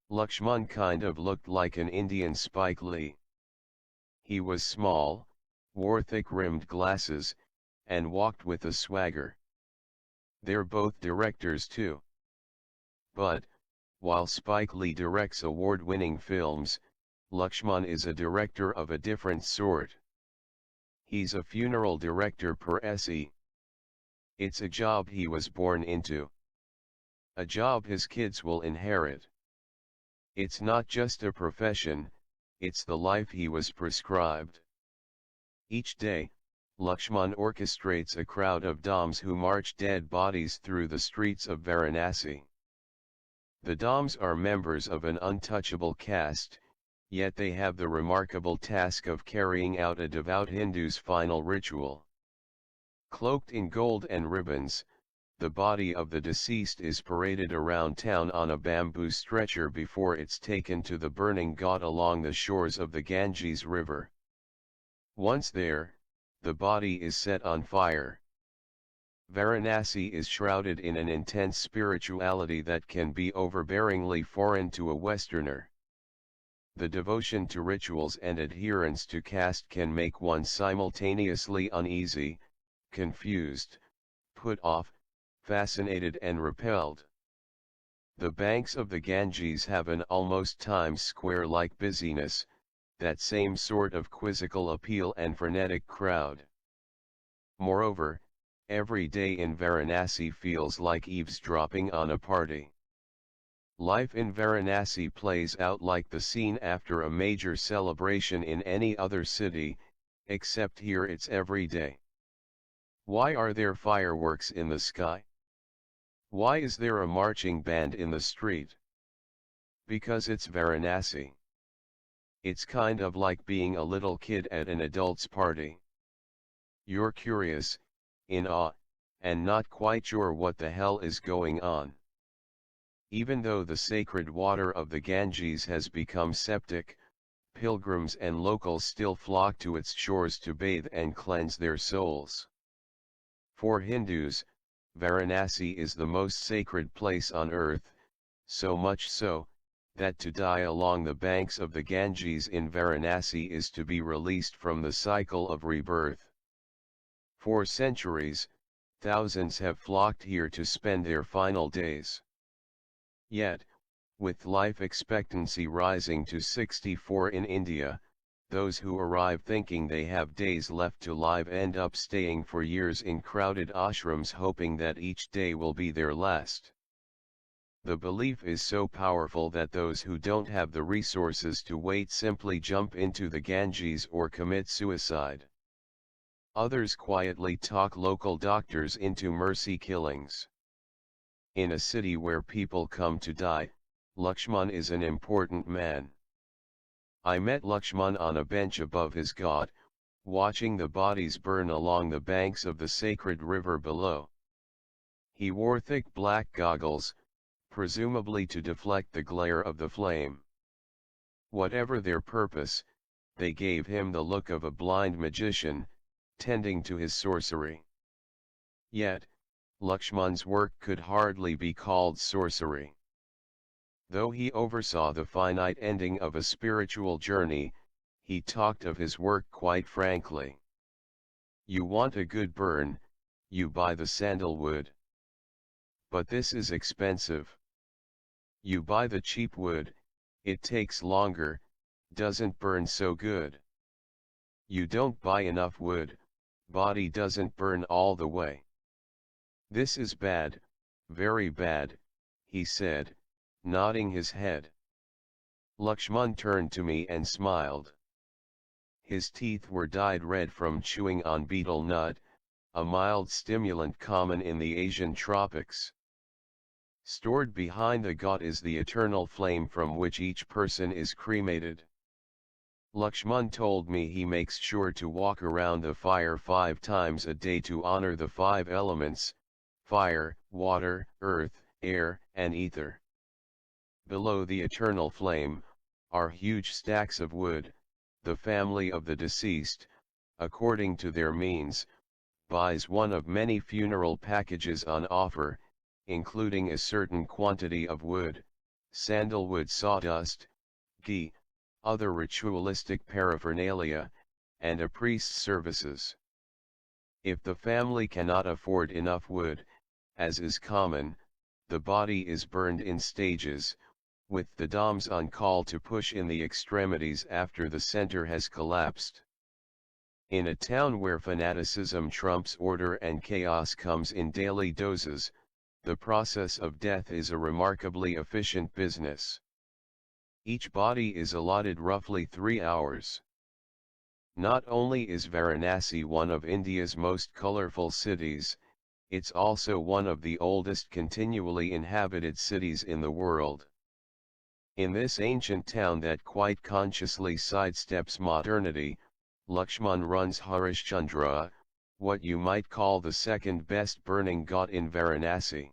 Lakshman kind of looked like an Indian Spike Lee. He was small, wore thick-rimmed glasses, and walked with a swagger. They're both directors too. But, while Spike Lee directs award-winning films, Lakshman is a director of a different sort. He's a funeral director per se. It's a job he was born into. A job his kids will inherit. It's not just a profession, it's the life he was prescribed. Each day, Lakshman orchestrates a crowd of Dams who march dead bodies through the streets of Varanasi. The Dams are members of an untouchable caste, yet they have the remarkable task of carrying out a devout Hindu's final ritual. Cloaked in gold and ribbons, the body of the deceased is paraded around town on a bamboo stretcher before it's taken to the burning ghat along the shores of the Ganges River. Once there, the body is set on fire. Varanasi is shrouded in an intense spirituality that can be overbearingly foreign to a Westerner. The devotion to rituals and adherence to caste can make one simultaneously uneasy, confused, put off, fascinated and repelled. The banks of the Ganges have an almost Times Square-like busyness, that same sort of quizzical appeal and frenetic crowd. Moreover, every day in Varanasi feels like eavesdropping on a party. Life in Varanasi plays out like the scene after a major celebration in any other city, except here it's every day. Why are there fireworks in the sky? Why is there a marching band in the street? Because it's Varanasi. It's kind of like being a little kid at an adult's party. You're curious, in awe, and not quite sure what the hell is going on. Even though the sacred water of the Ganges has become septic, pilgrims and locals still flock to its shores to bathe and cleanse their souls. For Hindus, Varanasi is the most sacred place on earth, so much so, that to die along the banks of the Ganges in Varanasi is to be released from the cycle of rebirth. For centuries, thousands have flocked here to spend their final days. Yet, with life expectancy rising to 64 in India, those who arrive thinking they have days left to live end up staying for years in crowded ashrams hoping that each day will be their last. The belief is so powerful that those who don't have the resources to wait simply jump into the Ganges or commit suicide. Others quietly talk local doctors into mercy killings. In a city where people come to die, Lakshman is an important man. I met Lakshman on a bench above his ghat, watching the bodies burn along the banks of the sacred river below. He wore thick black goggles, presumably to deflect the glare of the flame. Whatever their purpose, they gave him the look of a blind magician, tending to his sorcery. Yet, Lakshman's work could hardly be called sorcery. Though he oversaw the finite ending of a spiritual journey, he talked of his work quite frankly. You want a good burn, you buy the sandalwood. But this is expensive. You buy the cheap wood, it takes longer, doesn't burn so good. You don't buy enough wood, body doesn't burn all the way. This is bad, very bad, he said, nodding his head. Lakshman turned to me and smiled. His teeth were dyed red from chewing on betel nut, a mild stimulant common in the Asian tropics. Stored behind the ghat is the eternal flame from which each person is cremated. Lakshman told me he makes sure to walk around the fire 5 times a day to honor the 5 elements: fire, water, earth, air, and ether. Below the eternal flame, are huge stacks of wood. The family of the deceased, according to their means, buys one of many funeral packages on offer, including a certain quantity of wood, sandalwood sawdust, ghee, other ritualistic paraphernalia, and a priest's services. If the family cannot afford enough wood, as is common, the body is burned in stages, with the Dams on call to push in the extremities after the center has collapsed. In a town where fanaticism trumps order and chaos comes in daily doses, the process of death is a remarkably efficient business. Each body is allotted roughly 3 hours. Not only is Varanasi one of India's most colorful cities, it's also one of the oldest continually inhabited cities in the world. In this ancient town that quite consciously sidesteps modernity, Lakshman runs Harishchandra, what you might call the second best burning ghat in Varanasi.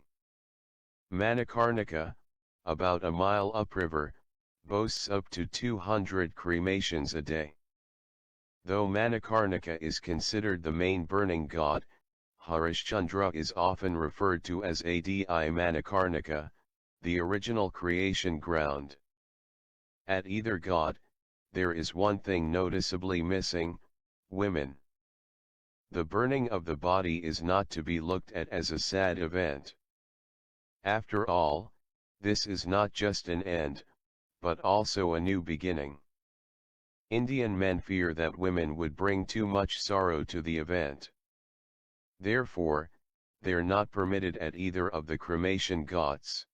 Manikarnika, about a mile upriver, boasts up to 200 cremations a day. Though Manikarnika is considered the main burning ghat, Harishchandra is often referred to as Adi Manikarnika, the original creation ground. At either ghat, there is one thing noticeably missing: women. The burning of the body is not to be looked at as a sad event. After all, this is not just an end, but also a new beginning. Indian men fear that women would bring too much sorrow to the event. Therefore, they're not permitted at either of the cremation ghats.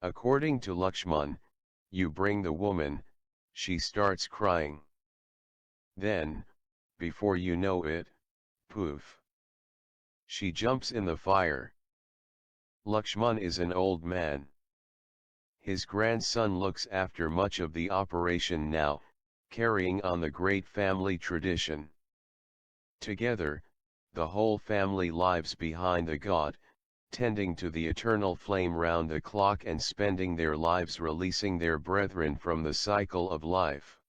According to Lakshman, you bring the woman, she starts crying. Then, before you know it, poof, she jumps in the fire. Lakshman is an old man. His grandson looks after much of the operation now, carrying on the great family tradition. Together, the whole family lives behind the ghat, tending to the eternal flame round the clock and spending their lives releasing their brethren from the cycle of life.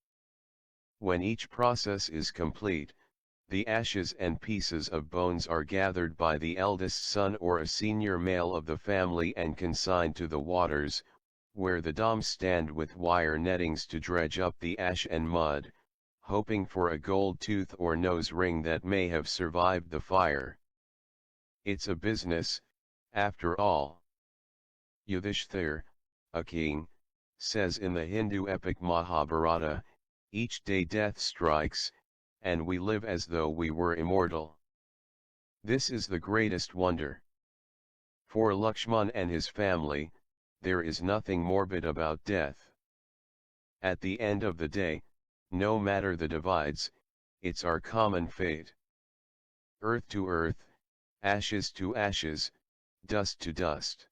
When each process is complete, the ashes and pieces of bones are gathered by the eldest son or a senior male of the family and consigned to the waters, where the Dams stand with wire nettings to dredge up the ash and mud, hoping for a gold tooth or nose ring that may have survived the fire. It's a business, after all. Yudhishthir, a king, says in the Hindu epic Mahabharata, each day death strikes, and we live as though we were immortal. This is the greatest wonder. For Lakshman and his family, there is nothing morbid about death. At the end of the day, no matter the divides, it's our common fate. Earth to earth, ashes to ashes, dust to dust.